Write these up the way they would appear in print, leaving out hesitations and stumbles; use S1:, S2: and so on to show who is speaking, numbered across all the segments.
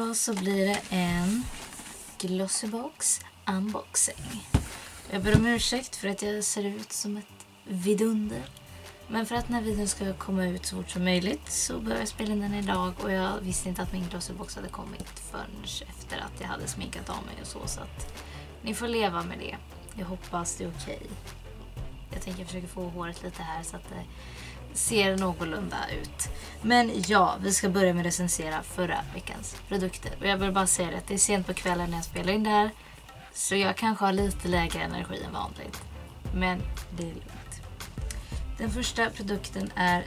S1: Idag så blir det en Glossybox unboxing. Jag ber om ursäkt för att jag ser ut som ett vidunder. Men för att den här videon ska komma ut så fort som möjligt så behöver jag spela in den idag. Och jag visste inte att min Glossybox hade kommit förrän efter att jag hade sminkat av mig och så att ni får leva med det. Jag hoppas det är okej. Jag tänker försöka få håret lite här så att det ser någorlunda ut. Men ja, vi ska börja med att recensera förra veckans produkter. Och jag vill bara säga att det är sent på kvällen när jag spelar in det här. Så jag kanske har lite lägre energi än vanligt. Men det är lugnt. Den första produkten är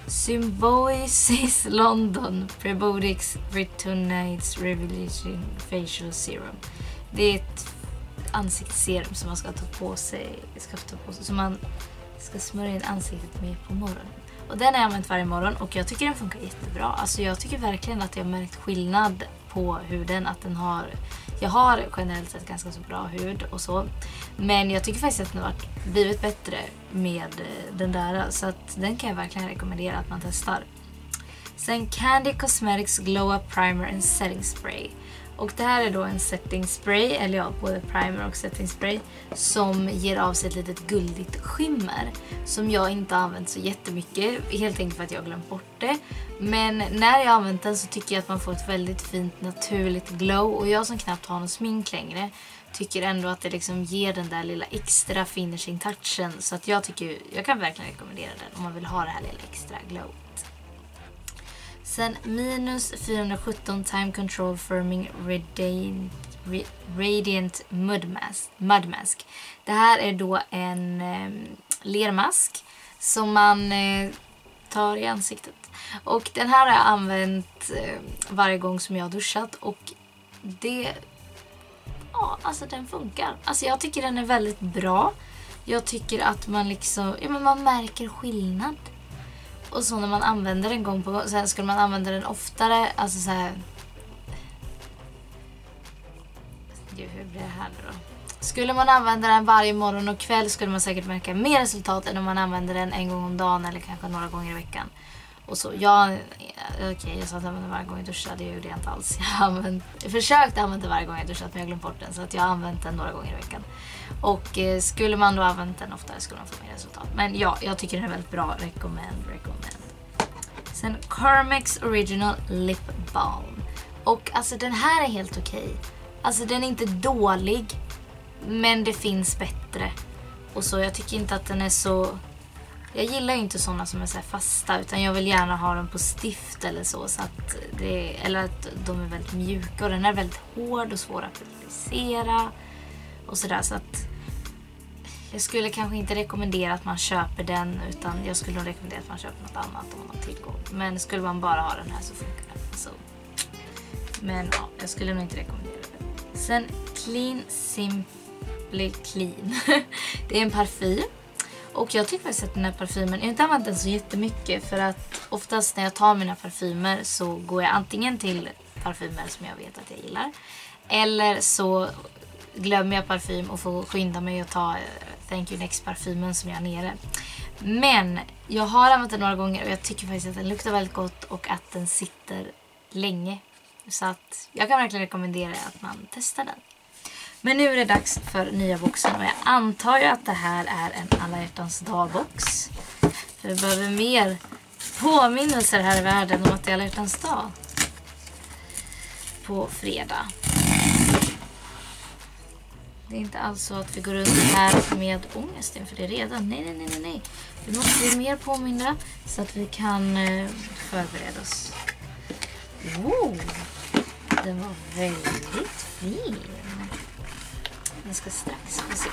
S1: Symbiosis London Prebiotics Retinoids Revolution Facial Serum. Det är ett ansiktsserum som man ska ta på sig. Som man ska smörja in ansiktet med på morgonen. Och den har jag använt varje morgon och jag tycker den funkar jättebra. Alltså jag tycker verkligen att jag har märkt skillnad på huden. Att den har, jag har generellt sett ganska så bra hud och så. Men jag tycker faktiskt att den har blivit bättre med den där. Så att den kan jag verkligen rekommendera att man testar. Sen Candy Cosmetics Glow Up Primer and Setting Spray. Och det här är då en setting spray, eller ja, både primer och setting spray, som ger av sig ett litet guldigt skimmer som jag inte har använt så jättemycket, helt enkelt för att jag har glömt bort det. Men när jag har använt den så tycker jag att man får ett väldigt fint naturligt glow, och jag som knappt har någon smink längre tycker ändå att det liksom ger den där lilla extra finishing touchen, så att jag kan verkligen rekommendera den om man vill ha det här lilla extra glow. Sen minus 417 Time Control Firming Radiant Mud Mask. Det här är då en lermask som man tar i ansiktet. Och den här har jag använt varje gång som jag har duschat. Och det, ja, alltså den funkar. Alltså jag tycker den är väldigt bra. Jag tycker att man liksom, ja, men man märker skillnad. Och så när man använder den gång på gång, sen skulle man använda den oftare, alltså så här. Gud, hur blir det här nu då? Skulle man använda den varje morgon och kväll skulle man säkert märka mer resultat än om man använder den en gång om dagen eller kanske några gånger i veckan. Och så, jag sa att jag använde varje gång jag duschade, det gjorde jag inte alls. Jag försökte använda varje gång jag duschat, men jag glömde bort den, så att jag har använt den några gånger i veckan. Och skulle man då använt den oftare skulle man få mer resultat. Men ja, jag tycker den är väldigt bra. Recommend. Sen Carmex Original Lip Balm. Och alltså den här är helt okej. Alltså den är inte dålig, men det finns bättre. Och så jag tycker inte att den är så... Jag gillar ju inte sådana som är så här fasta, utan jag vill gärna ha dem på stift eller så att det, eller att de är väldigt mjuka, och den är väldigt hård och svår att applicera och sådär, så att jag skulle kanske inte rekommendera att man köper den, utan jag skulle nog rekommendera att man köper något annat om man har tillgång. Men skulle man bara ha den här så funkar den. Så. Men ja, jag skulle nog inte rekommendera den. Sen Clean Simply Clean. Det är en parfym. Och jag tycker faktiskt att den här parfymen, jag har inte använt den så jättemycket, för att oftast när jag tar mina parfymer så går jag antingen till parfymer som jag vet att jag gillar, eller så glömmer jag parfym och får skynda mig att ta Thank You Next parfymen som jag har nere. Men jag har använt den några gånger och jag tycker faktiskt att den luktar väldigt gott och att den sitter länge. Så att jag kan verkligen rekommendera att man testar den. Men nu är det dags för nya boxen, och jag antar ju att det här är en alla hjärtans dag-box. För vi behöver mer påminnelser här i världen om att det är alla hjärtans dag på fredag. Det är inte alls så att vi går runt här med ångest inför det redan. Nej. Vi måste bli mer påminna så att vi kan förbereda oss. Oh, den var väldigt fin. Jag ska strax få se.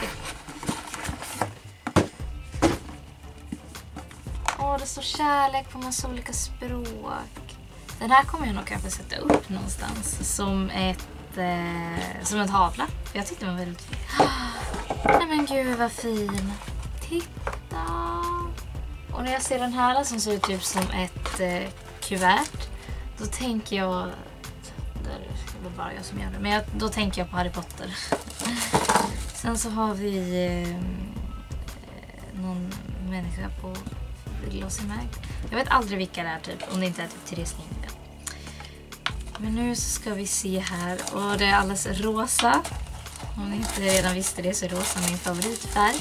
S1: Det står kärlek på massa olika språk. Den här kommer jag nog kanske sätta upp någonstans som en tavla. Jag tyckte den var väldigt fin. Nej men gud vad fin. Titta. Och när jag ser den här som ser ut typ som ett kuvert, då tänker jag... Det är bara jag som gör det. Men då tänker jag på Harry Potter. Sen så har vi någon människa på Glossy Mag. Jag vet aldrig vilka det är typ, om det inte är typ Therese Lindgren. Men nu så ska vi se här. Och det är alldeles rosa. Om ni inte redan visste det så är rosa min favoritfärg.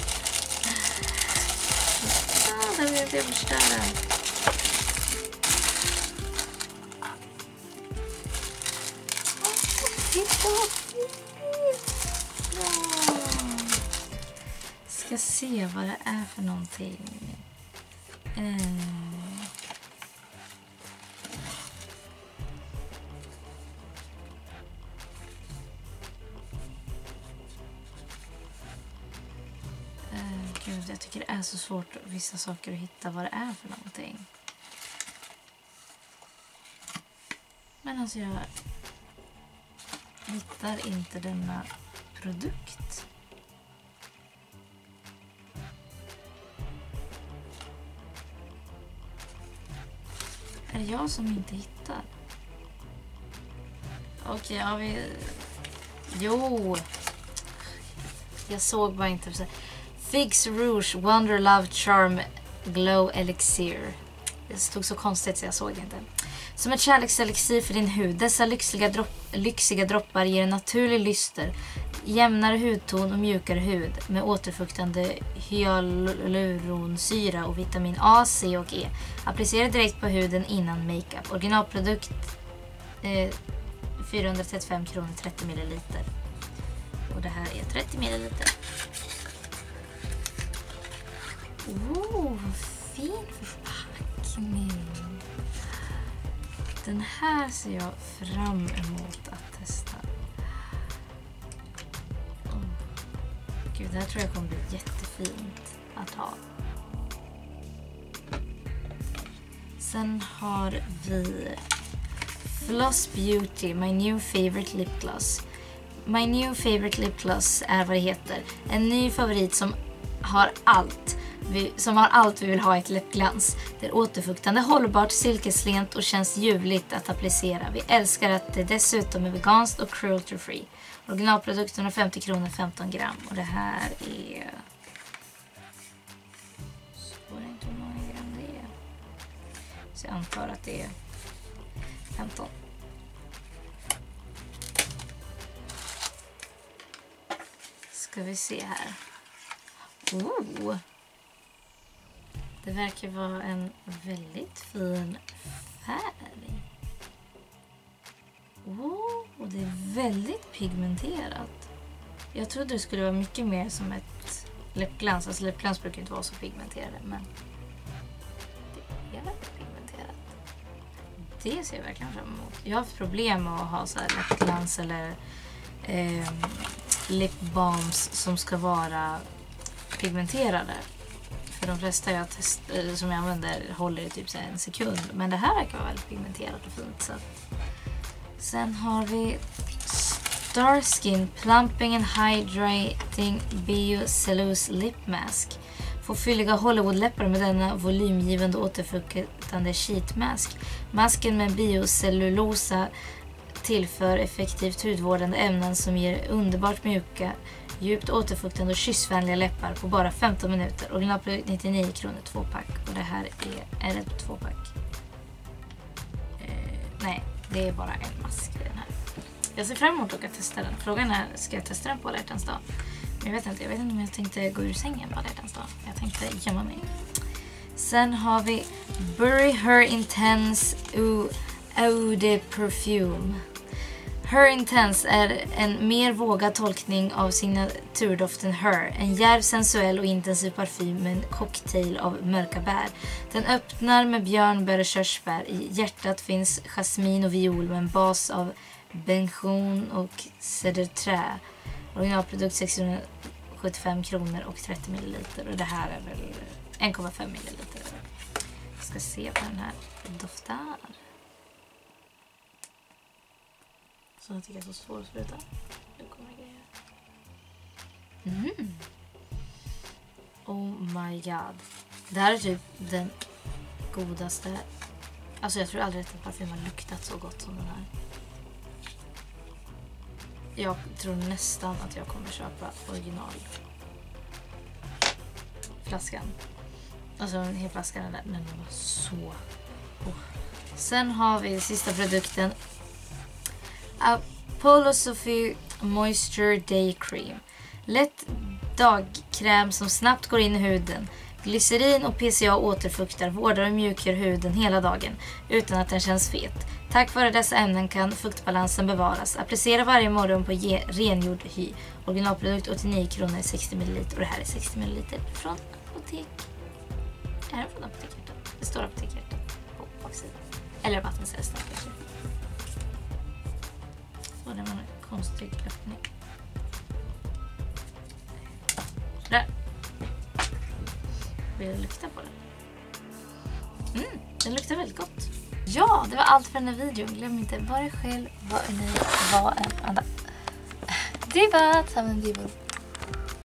S1: Där vill jag förstöra. Ska se vad det är för någonting. Gud, jag tycker det är så svårt vissa saker att hitta vad det är för någonting. Men alltså jag hittar inte denna produkt. Är det jag som inte hittar? Okej, ja vi... Jo! Jag såg bara inte... Figs Rouge Wonder Love Charm Glow Elixir. Det stod så konstigt så jag såg inte. Som ett kärlekselixir för din hud. Dessa lyxiga droppar ger en naturlig lyster, jämnare hudton och mjukare hud med återfuktande hyaluronsyra och vitamin A, C och E. Applicera direkt på huden innan makeup. Originalprodukt 435 kronor 30 ml. Och det här är 30 ml. Fin förpackning. Den här ser jag fram emot att testa. Gud, det här tror jag kommer bli jättefint att ha. Sen har vi Floss Beauty, My New Favorite Lip Gloss. My New Favorite Lip Gloss är vad det heter. En ny favorit som har allt vi vill ha i ett läppglans. Det är återfuktande, hållbart, silkeslent och känns ljuvligt att applicera. Vi älskar att det dessutom är veganskt och cruelty free. Originalprodukten är 50 kronor 15 gram. Och det här är... Står det inte hur många gram det är? Så jag antar att det är 15. Ska vi se här. Det verkar vara en väldigt fin färg. Och det är väldigt pigmenterat. Jag trodde det skulle vara mycket mer som ett läppglans. Alltså läppglans brukar inte vara så pigmenterade, men det är väldigt pigmenterat. Det ser jag verkligen fram emot. Jag har haft problem med att ha så här läppglans eller lip balms som ska vara pigmenterade. För de flesta som jag använder håller i typ så en sekund. Men det här verkar vara väldigt pigmenterat och fint. Så. Sen har vi Starskin Plumping and Hydrating Biocellulose Lip Mask. Få fylliga Hollywood-läppar med denna volymgivande återfuktande sheet mask. Masken med biocellulosa tillför effektivt hudvårdande ämnen som ger underbart mjuka, djupt återfuktande och kyssvänliga läppar på bara 15 minuter. Originalprodukt 99 kronor 2-pack. Och det här är det 2-pack? Nej, det är bara en mask i den här. Jag ser fram emot att testa den. Frågan är, ska jag testa den på alla hjärtans dag? Men jag vet inte om jag tänkte gå ur sängen på alla hjärtans dag. Jag tänkte gömma mig. Sen har vi Bury Her Intense Eau de Perfume. Her Intense är en mer vågad tolkning av signaturdoften Her. En djärv, sensuell och intensiv parfym med en cocktail av mörka bär. Den öppnar med björnbär och körsbär. I hjärtat finns jasmin och viol med en bas av benjon och cederträ. Originalprodukt 675 kronor och 30 ml. Och det här är väl 1,5 ml. Jag ska se på den här doftar. Så jag tycker det är så svårt att sluta. Nu kommer grejer. Oh my god. Det här är typ den godaste. Alltså jag tror aldrig att en parfym har luktat så gott som den här. Jag tror nästan att jag kommer köpa original flaskan. Alltså en hel flaska den var så. Sen har vi sista produkten. Apollo Sophie Moisture Day Cream. Lätt dagkräm som snabbt går in i huden. Glycerin och PCA återfuktar, vårdar och mjukgör huden hela dagen utan att den känns fet. Tack vare dessa ämnen kan fuktbalansen bevaras. Applicera varje morgon på rengjord hy. Originalprodukt 89 kronor 60 ml. Och det här är 60 ml från apotek. Är det från apotekhjärtat? Det står apotekhjärtat på baksidan. Eller vattensällskap. Så det var en konstig öppning. Där. Vill du lukta på den? Den luktar väldigt gott. Ja, det var allt för den här videon. Glöm inte, var dig själv, var en annan. Diva, ta en diva.